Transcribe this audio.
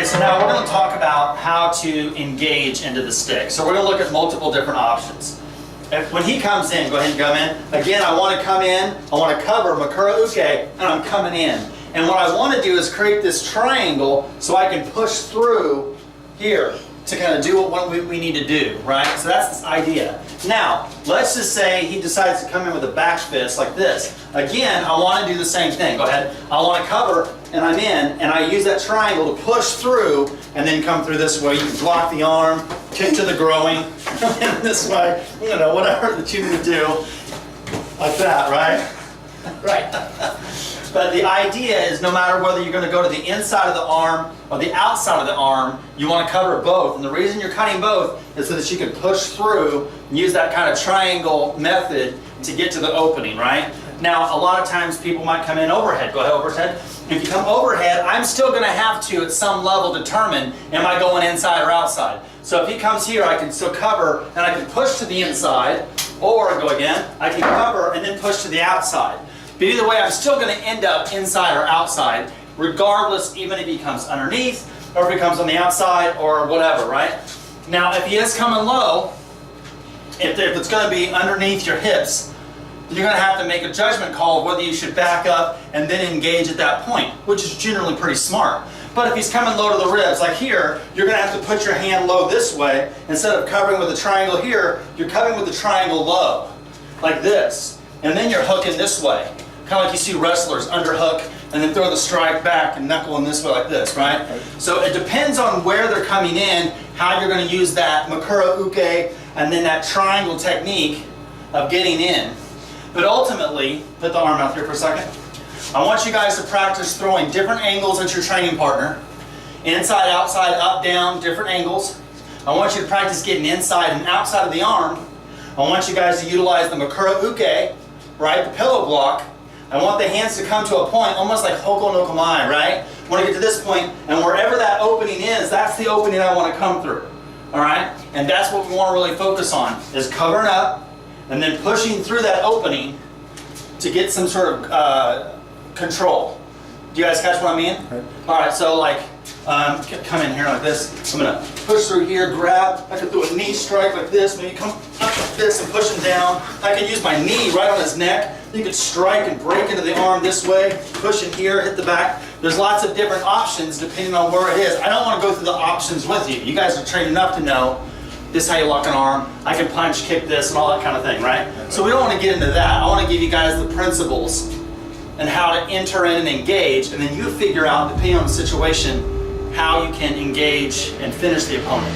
so now we're going to talk about how to engage into the stick. So we're going to look at multiple different options. When he comes in, go ahead and come in. Again, I want to come in, I want to cover Makura Uke, and I'm coming in. And what I want to do is create this triangle so I can push through here to kind of do what we need to do, right? So that's this idea. Now, let's just say he decides to come in with a back fist like this. Again, I want to do the same thing. Go ahead. I want to cover, and I'm in, and I use that triangle to push through, and then come through this way. You can block the arm, kick to the growing, and this way, you know, whatever that you need to do, like that, right? Right. But the idea is no matter whether you're going to go to the inside of the arm or the outside of the arm, you want to cover both. And the reason you're cutting both is so that you can push through and use that kind of triangle method to get to the opening, right? Now, a lot of times people might come in overhead. Go ahead, overhead. If you come overhead, I'm still going to have to, at some level, determine, am I going inside or outside? So if he comes here, I can still cover, and I can push to the inside, or go again, I can cover and then push to the outside. But either way, I'm still going to end up inside or outside, regardless, even if he comes underneath, or if he comes on the outside, or whatever, right? Now, if he is coming low, if it's going to be underneath your hips, you're going to have to make a judgment call of whether you should back up and then engage at that point, which is generally pretty smart. But if he's coming low to the ribs, like here, you're going to have to put your hand low this way. Instead of covering with a triangle here, you're covering with the triangle low, like this. And then you're hooking this way. Kind of like you see wrestlers underhook and then throw the strike back and knuckle in this way like this, right? So it depends on where they're coming in, how you're going to use that Makura Uke and then that triangle technique of getting in. But ultimately, put the arm out here for a second. I want you guys to practice throwing different angles at your training partner. Inside, outside, up, down, different angles. I want you to practice getting inside and outside of the arm. I want you guys to utilize the Makura Uke, right, the pillow block. I want the hands to come to a point, almost like Hoko no Kamae, right? I want to get to this point, and wherever that opening is, that's the opening I want to come through, all right? And that's what we want to really focus on, is covering up and then pushing through that opening to get some sort of control. Do you guys catch what I mean? Right. All right, so like, come in here like this. I'm going to push through here, grab. I can do a knee strike like this. Maybe come up like this and push him down. I can use my knee right on his neck. You can strike and break into the arm this way, push in here, hit the back. There's lots of different options depending on where it is. I don't want to go through the options with you. You guys are trained enough to know this is how you lock an arm. I can punch, kick this, and all that kind of thing, right? So we don't want to get into that. I want to give you guys the principles and how to enter in and engage, and then you figure out, depending on the situation, how you can engage and finish the opponent.